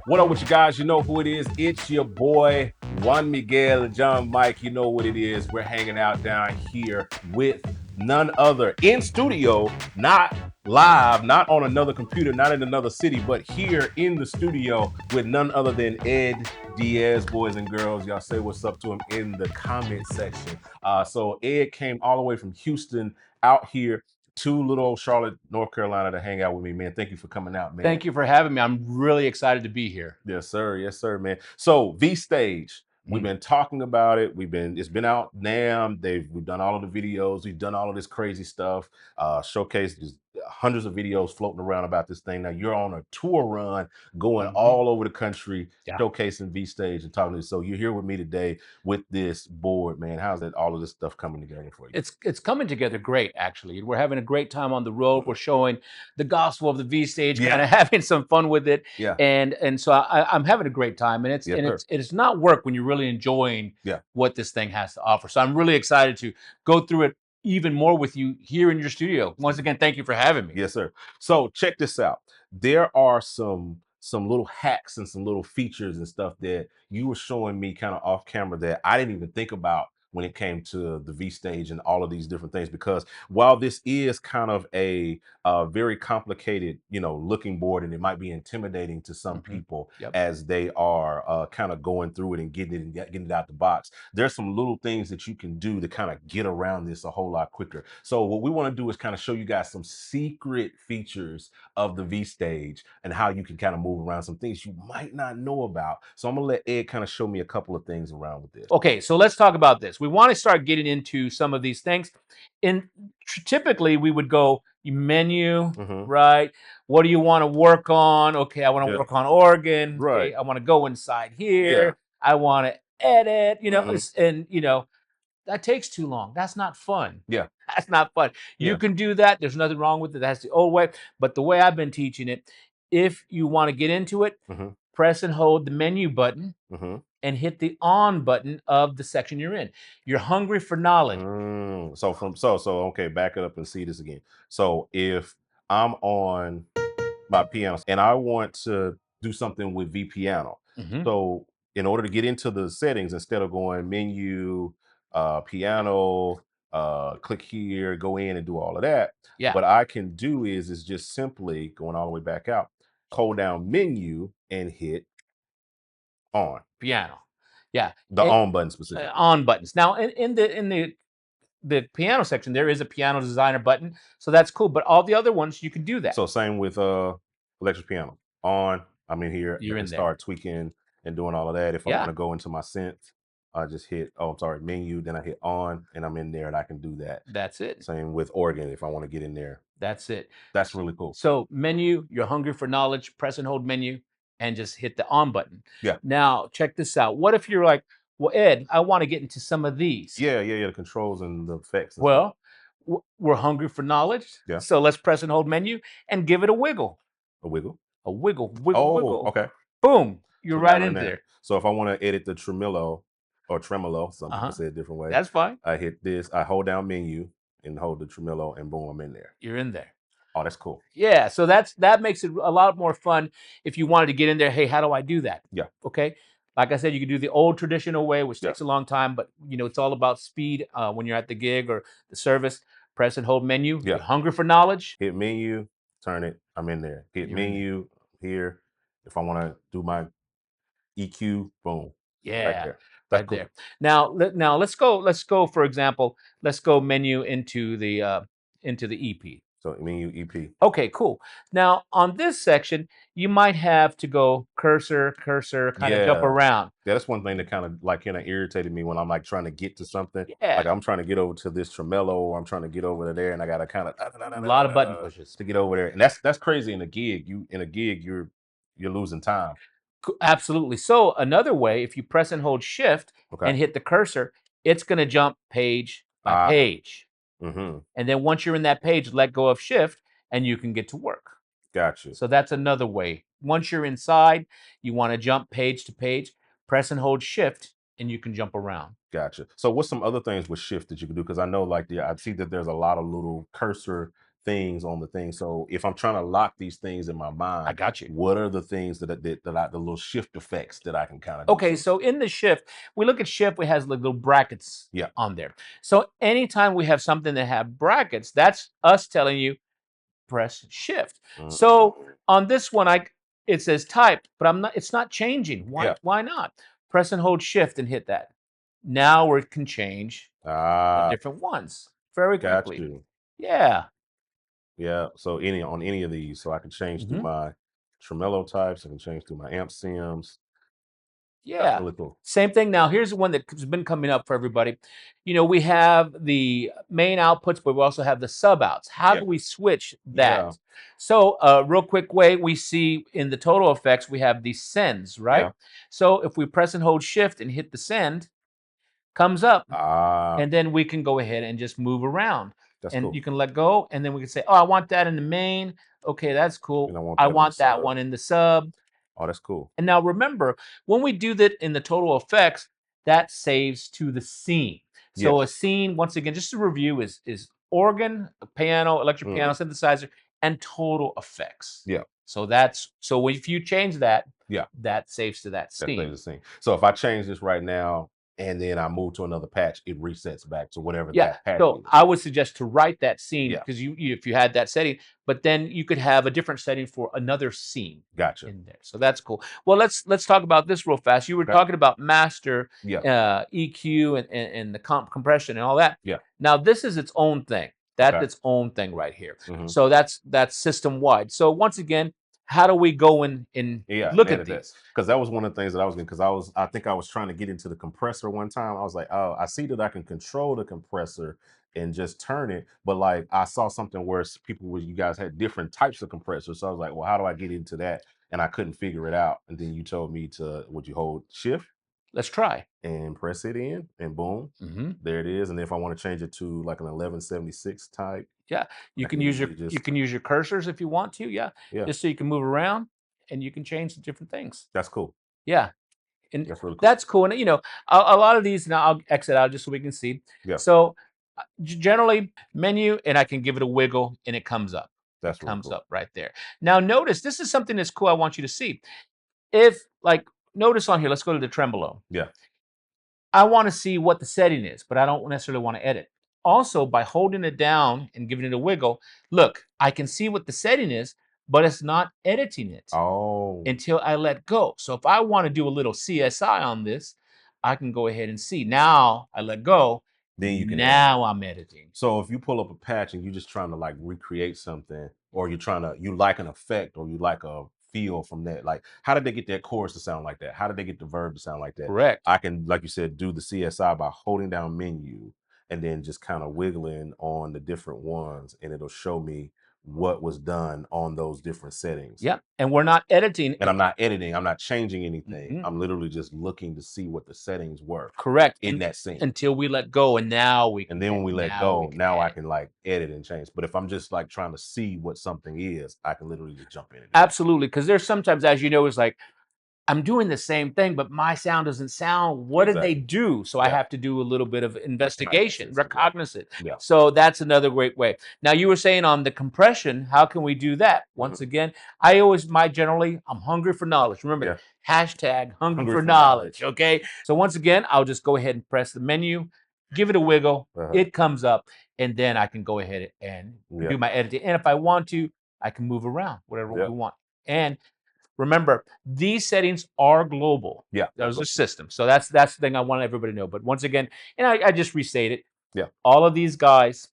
What up with you guys? You know who it is. It's your boy, Juan Miguel and John Mike. You know what it is. We're hanging out down here with none other in studio, not live, not on another computer, not in another city, but here in the studio with none other than Ed Diaz, boys and girls. Y'all say what's up to him in the comment section. So Ed came all the way from Houston out here to little old Charlotte, North Carolina to hang out with me, man. Thank you for coming out, man. Thank you for having me. I'm really excited to be here. Yes, sir. Yes, sir, man. So V-Stage, we've been talking about it. It's been out now. We've done all of the videos. We've done all of this crazy stuff. Showcased there's hundreds of videos floating around about this thing. Now you're on a tour run, going all over the country, Yeah. showcasing V-Stage and talking to. So you're here with me today with this board, man. How's that? All of this stuff coming together for you? It's coming together great, actually. We're having a great time on the road. We're showing the gospel of the V-Stage, Yeah. kind of having some fun with it. Yeah. And so I'm having a great time. And it's not work when you're really enjoying what this thing has to offer. So I'm really excited to go through it even more with you here in your studio. Once again, thank you for having me. Yes, sir. So check this out. There are some little hacks and some little features and stuff that you were showing me kind of off camera that I didn't even think about when it came to the V-Stage and all of these different things. Because while this is kind of a very complicated, looking board, and it might be intimidating to some people as they are kind of going through it and getting it out the box, there's some little things that you can do to kind of get around this a whole lot quicker. So what we want to do is kind of show you guys some secret features of the V-Stage and how you can kind of move around some things you might not know about. So I'm gonna let Ed kind of show me a couple of things around with this. Okay, so let's talk about this. We want to start getting into some of these things. Typically we would go menu, right? What do you want to work on? Okay, I want to work on organ. Right. Okay, I want to go inside here. I want to edit, and that takes too long. That's not fun. Yeah. That's not fun. You can do that. There's nothing wrong with it. That's the old way. But the way I've been teaching it, if you want to get into it, press and hold the menu button and hit the on button of the section you're in. You're hungry for knowledge. Okay, back it up and see this again. So if I'm on my piano and I want to do something with V piano, so in order to get into the settings, instead of going menu, piano, click here, go in and do all of that, what I can do is just simply going all the way back out, hold down menu and hit on piano. Yeah, the on button specifically. On buttons. Now in the piano section, there is a piano designer button, so that's cool. But all the other ones, you can do that. So same with electric piano. On, I'm in here. You're in there. Start tweaking and doing all of that. If I want to go into my synth, I just hit menu, then I hit on, and I'm in there, and I can do that. That's it. Same with organ. If I want to get in there, that's it. That's really cool. So menu, you're hungry for knowledge. Press and hold menu, and just hit the on button. Yeah. Now check this out. What if you're like, well, Ed, I want to get into some of these. Yeah. The controls and the effects. And well, we're hungry for knowledge. Yeah. So let's press and hold menu and give it a wiggle. A wiggle. A wiggle. Wiggle. Okay. Boom. You're right in there. So if I want to edit the tremolo, some people say a different way. That's fine. I hit this. I hold down menu and hold the tremolo, and boom, I'm in there. You're in there. Oh, that's cool. Yeah, so that makes it a lot more fun if you wanted to get in there. Hey, how do I do that? Yeah. Okay. Like I said, you can do the old traditional way, which takes a long time, but it's all about speed when you're at the gig or the service. Press and hold menu. Yeah. You're hungry for knowledge. Hit menu, turn it. I'm in there. Hit menu here. If I want to do my EQ, boom. Yeah. Right there. Now let's go. For example, let's go menu into the EP. So menu EP. Okay, cool. Now on this section, you might have to go cursor, kind of jump around. Yeah, that's one thing that kind of irritated me when I'm like trying to get to something. Yeah. Like I'm trying to get over to this tremolo, or I'm trying to get over there, and I gotta kind of a lot of button pushes to get over there. And that's crazy in a gig. You're losing time. Absolutely. So another way, if you press and hold shift and hit the cursor, it's going to jump page by page. And then once you're in that page, let go of shift and you can get to work. Gotcha. So that's another way. Once you're inside, you want to jump page to page, press and hold shift, and you can jump around. Gotcha. So what's some other things with shift that you can do? Because I know I see that there's a lot of little cursor things on the thing. So if I'm trying to lock these things in my I mind, got you. what are the things the little shift effects that I can kind of do Okay, to it? so in the shift, we look at shift, we has like little brackets Yeah. on there. So anytime we have something that have brackets, that's us telling you press shift. So Mm. on this one, it says type, but it's not changing. Yeah. Why not? Press and hold shift and hit that. Now we can change the Ah, different ones very got quickly. you. Yeah. Yeah. So any of these, so I can change through Mhm. my tremolo types. I can change through my amp sims. That's Yeah. really cool. Same thing now. Here's the one that's been coming up for everybody. We have the main outputs, but we also have the sub outs. How Yeah. do we switch Yeah. that? So, real quick way, we see in the total effects, we have the sends, right? Yeah. So, if we press and hold shift and hit the send, comes up, Ah, and then we can go ahead and just move around. that's And cool. you can let go, and then we can say, oh, I want that in the main. Okay, that's And cool. I want I that in the want that sub. one in the sub. Oh, that's cool. And now remember, when we do that in the total effects, that saves to the scene. So a Yes. scene, once again, just to review, is organ, piano, electric piano, Hmm. synthesizer, and total effects. Yeah. So if you change that, Yeah. that saves to that That stays scene. the same. So if I change this right now and then I move to another patch, it resets back to whatever Yeah. that patch So is. I would suggest to write that scene Yeah. because if you had that setting, but then you could have a different setting for another scene Gotcha. in there. So that's cool. Well, let's talk about this real fast. You were Okay. talking about master, Yeah. EQ, and the compression and all that. Yeah. Now this is its own thing. That's Okay. its own thing right here. Hmm. So that's system wide. So once again, how do we go in and Yeah, and look at edit that these? because that was one of the things that I was getting because I think I was trying to get into the compressor one time. I was like, oh, I see that I can control the compressor and just turn it, but like I saw something where you guys had different types of compressors, so I was like, well, how do I get into that? And I couldn't figure it out. And then you told me would you hold shift Let's try. and press it in, and boom, Hmm. there it is. And if I want to change it to like an 1176 type, Yeah, I can easily you just can use your cursors if you want to. Yeah, yeah, just so you can move around and you can change the different things. that's cool. Yeah, and That's really cool. that's cool. And a lot of these now I'll exit out just so we can see. Yeah, So generally menu, and I can give it a wiggle, and it comes up. It that's really comes cool. up right there. Now notice this is something that's cool. I want you to see. If like notice on here, let's go to the tremolo. Yeah. I want to see what the setting is, but I don't necessarily want to edit. Also, by holding it down and giving it a wiggle, look, I can see what the setting is, but it's not editing it Oh, until I let go. So if I want to do a little CSI on this, I can go ahead and see. Now I let go. then you can edit. Now I'm editing. So if you pull up a patch and you're just trying to like recreate something, or you like an effect, or you like a feel from that, like how did they get that chorus to sound like that? How did they get the verb to sound like that? Correct. I can, like you said, do the CSI by holding down menu and then just kind of wiggling on the different ones, and it'll show me what was done on those different settings. Yeah. And we're not editing. And I'm not editing, I'm not changing anything. Mhm. I'm literally just looking to see what the settings were Correct. in that scene. Until we let go, and now we And can then when we let now we go, can now I edit. can like edit and change. But if I'm just like trying to see what something is, I can literally just jump in and do that. Absolutely, because there's sometimes, as you know, it's like I'm doing the same thing, but my sound doesn't sound. What did they Exactly. do? So I Yeah. have to do a little bit of investigation, Recognizance. Yeah. recognizance. Yeah. So that's another great way. Now you were saying on the compression, how can we do that? Mhm. Once again, I'm hungry for knowledge. Remember Yeah. that hashtag hungry Hungry for for knowledge. knowledge. Okay. So once again, I'll just go ahead and press the menu, give it a wiggle, Uh-huh. it comes up, and then I can go ahead and Yeah. do my editing. And if I want to, I can move around whatever we Yeah. want. And remember, these settings are global. Yeah. That's There's a what, system. So that's the thing I want everybody to know. But once again, and I just restate it, yeah. all of these guys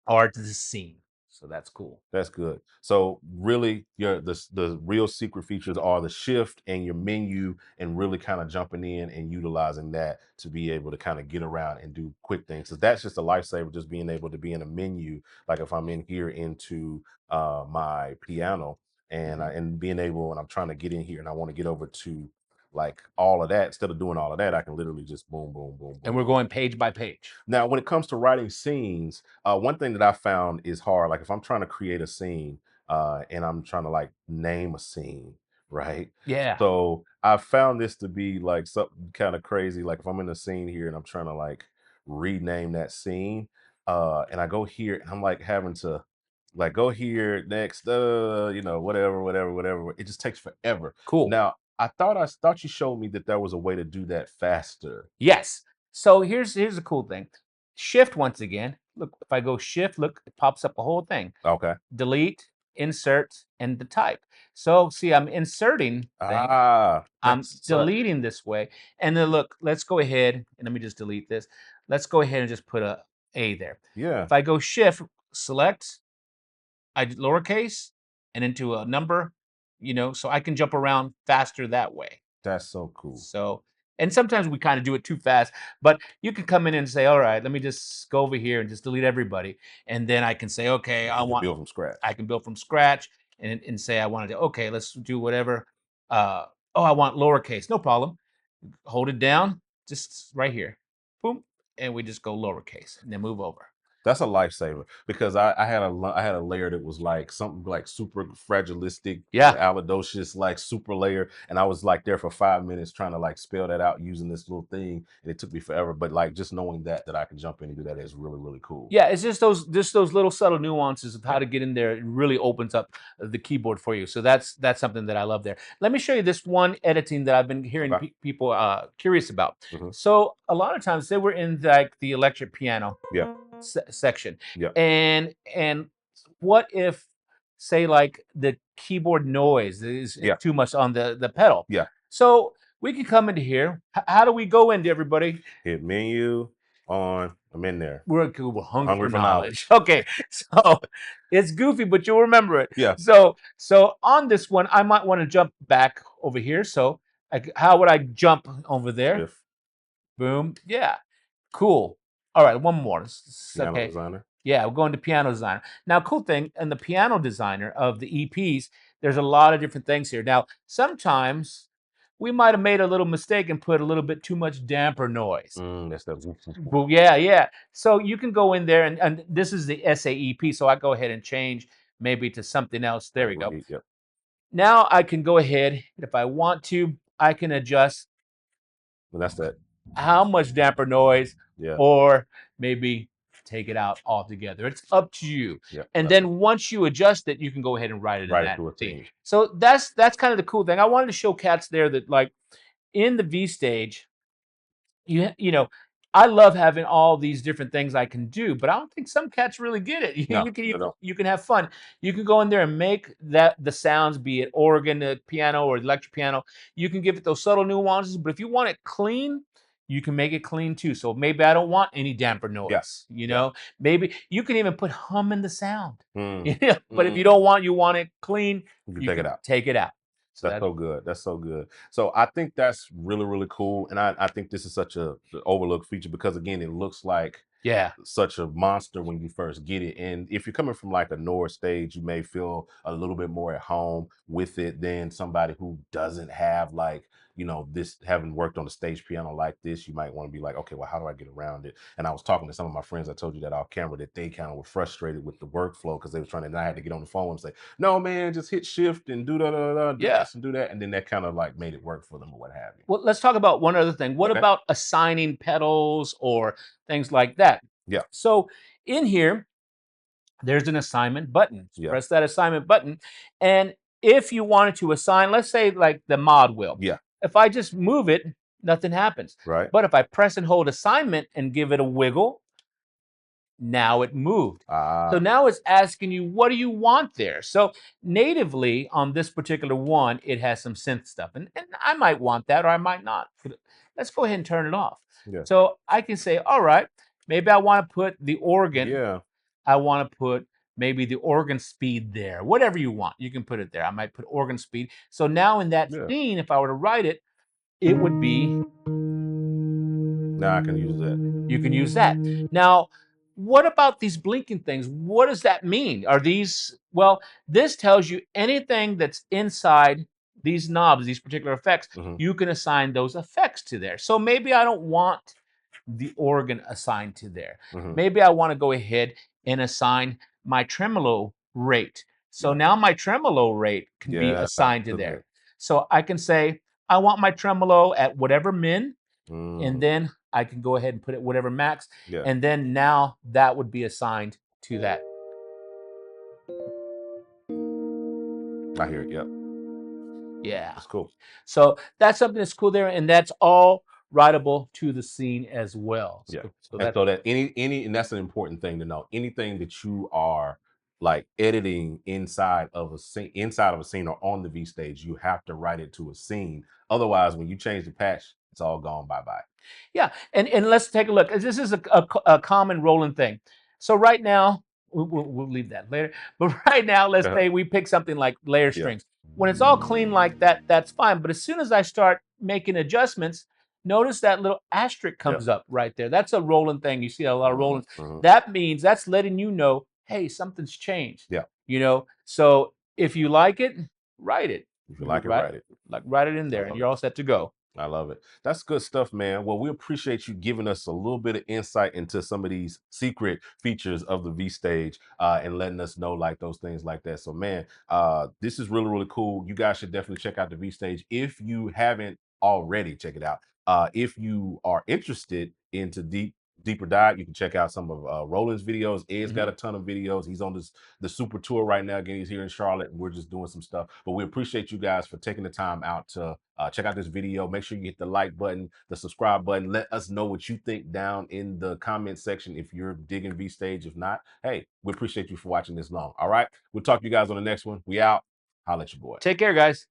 are to the scene. So that's cool. That's good. So really the real secret features are the shift and your menu, and really kind of jumping in and utilizing that to be able to kind of get around and do quick things. So that's just a lifesaver, just being able to be in a menu. Like if I'm in here into my piano, and Mhm. being able, and I'm trying to get in here and I want to get over to like all of that, instead of doing all of that, I can literally just boom, boom, boom, And boom, we're boom. going page by page. Now, when it comes to writing scenes, one thing that I found is hard. Like if I'm trying to create a scene and I'm trying to like name a scene, right? Yeah. So I found this to be like something kind of crazy. Like if I'm in a scene here and I'm trying to like rename that scene, and I go here and I'm like having to like go here next, you know, whatever. It just takes forever. Cool. Now, I thought you showed me that there was a way to do that faster. Yes. So here's the cool thing. Shift once again. Look, if I go shift, look, it pops up a whole thing. Okay. Delete, insert, and the type. So see, I'm inserting things. I'm That's such deleting this way. And then look, let's go ahead and let me just delete this. Let's go ahead and just put a there. yeah, If I go shift, select, I lowercase and into a number, so I can jump around faster that way. that's so cool. So, and sometimes we kind of do it too fast, but you can come in and say, all right, let me just go over here and just delete everybody. And then I can say, okay, You can build from I scratch. can build from scratch and say, I want to do, okay, let's do whatever. Uh, oh, I want lowercase. No problem. Hold it down, just right here. Boom. And we just go lowercase and then move over. That's a lifesaver because I had a layer that was like something like super fragilistic, Yeah. alidocious, like super layer, and I was like there for 5 minutes trying to like spell that out using this little thing, and it took me forever. But like just knowing that I can jump in and do that is really really cool. Yeah, it's just those little subtle nuances of how to get in there. It really opens up the keyboard for you. So that's something that I love there. Let me show you this one editing that I've been hearing Okay. people curious about. hmm So a lot of times they were in like the electric piano Yeah. section, Yeah. and what if, say, like the keyboard noise is Yeah. too much on the pedal? Yeah. So we can come into here. How do we go into everybody? Hit menu on. I'm in there. We're hungry Hungry for for knowledge. knowledge. Okay, so it's goofy, but you'll remember it. Yeah. So on this one, I might want to jump back over here. So how would I jump over there? Shift. Boom. Yeah. Cool. All right, one more. Piano Okay. designer. Yeah, we're going to piano designer. Now, cool thing, in the piano designer of the EPs, there's a lot of different things here. Now, sometimes we might have made a little mistake and put a little bit too much damper noise. That's that. Well, yeah, yeah. So you can go in there and this is the SAEP. So I go ahead and change maybe to something else. There we go. Yep. Now I can go ahead, if I want to, I can adjust And that's that. how much damper noise Yeah. or maybe take it out altogether. It's up to you. Yeah. And then once you adjust it, you can go ahead and write it in Write it that through a thing. theme. So that's kind of the cool thing. I wanted to show cats there that like in the V stage, you know, I love having all these different things I can do, but I don't think some cats really get it. You, No, you can you, no. you can have fun. You can go in there and make that the sounds, be it organ, piano, or electric piano. You can give it those subtle nuances, but if you want it clean, you can make it clean too. So maybe I don't want any damper Yeah. noise. Yeah. Maybe you can even put hum in the sound. Mm. But if Mm. you want it clean, You can you take it can out. take it out. So That's that so good. That's so good. So I think that's really, really cool. And I think this is such a overlooked feature because again, it looks like yeah. such a monster when you first get it. And if you're coming from like a newer stage, you may feel a little bit more at home with it than somebody who doesn't have like, this having worked on the stage piano like this. You might want to be like, okay, well, how do I get around it? And I was talking to some of my friends, I told you that off camera, that they kind of were frustrated with the workflow because they were trying to, and I had to get on the phone and say, no, man, just hit shift and do Yeah. this and do that. And then that kind of like made it work for them or what have you. Well, let's talk about one other thing. What Okay. about assigning pedals or things like that? Yeah. So in here, there's an assignment button. Yeah. Press that assignment button. And if you wanted to assign, let's say like the mod wheel. Yeah. If I just move it, nothing happens. Right. But if I press and hold assignment and give it a wiggle, now it moved. So now it's asking you, what do you want there? So natively on this particular one, it has some synth stuff. And I might want that or I might not. Let's go ahead and turn it off. Yeah. So I can say, all right, maybe I want to put the organ. Yeah. I want to put maybe the organ speed there. Whatever you want, you can put it there. I might put organ speed. So now in that Yeah. scene, if I were to write it, it would be. Now I can use that. You can use that. Now, what about these blinking things? What does that mean? Are these, well, this tells you anything that's inside these knobs, these particular effects, you can assign those effects to there. So maybe I don't want the organ assigned to there. Maybe I want to go ahead and assign my tremolo rate. So now my tremolo rate can be assigned to there. So I can say, I want my tremolo at whatever min, and then I can go ahead and put it whatever max, Yeah. and then now that would be assigned to that. I hear it. Yep. Yeah. That's cool. So that's something that's cool there, and that's all writable to the scene as well. Yeah. So And that so that any and that's an important thing to know. Anything that you are like editing inside of a scene or on the V stage, you have to write it to a scene. Otherwise, when you change the patch, it's all gone bye-bye. Yeah, and let's take a look. This is a common Roland thing. So right now, we'll leave that later. But right now, let's Uh-huh. say we pick something like layer Yeah. strings. When it's all clean like that, that's fine. But as soon as I start making adjustments, notice that little asterisk Yeah. comes up right there. That's a Roland thing. You see a lot of Mhm, Rolands. mhm. That means that's letting you know, hey, something's changed. Yeah. So if you like it, write it. If you like it, Write write it. write it in I there, and love it. you're all set to go. I love it. That's good stuff, man. Well, we appreciate you giving us a little bit of insight into some of these secret features of the V stage and letting us know like those things like that. So, man, this is really, really cool. You guys should definitely check out the V stage if you haven't already. Check it out. If you are interested into deeper dive, you can check out some of Roland's videos. Ed's Mhm. got a ton of videos. He's on the super tour right now. Again, he's here in Charlotte, and we're just doing some stuff. But we appreciate you guys for taking the time out to check out this video. Make sure you hit the like button, the subscribe button. Let us know what you think down in the comment section if you're digging V Stage. If not, hey, we appreciate you for watching this long. All right. We'll talk to you guys on the next one. We out. Holla at your boy. Take care, guys.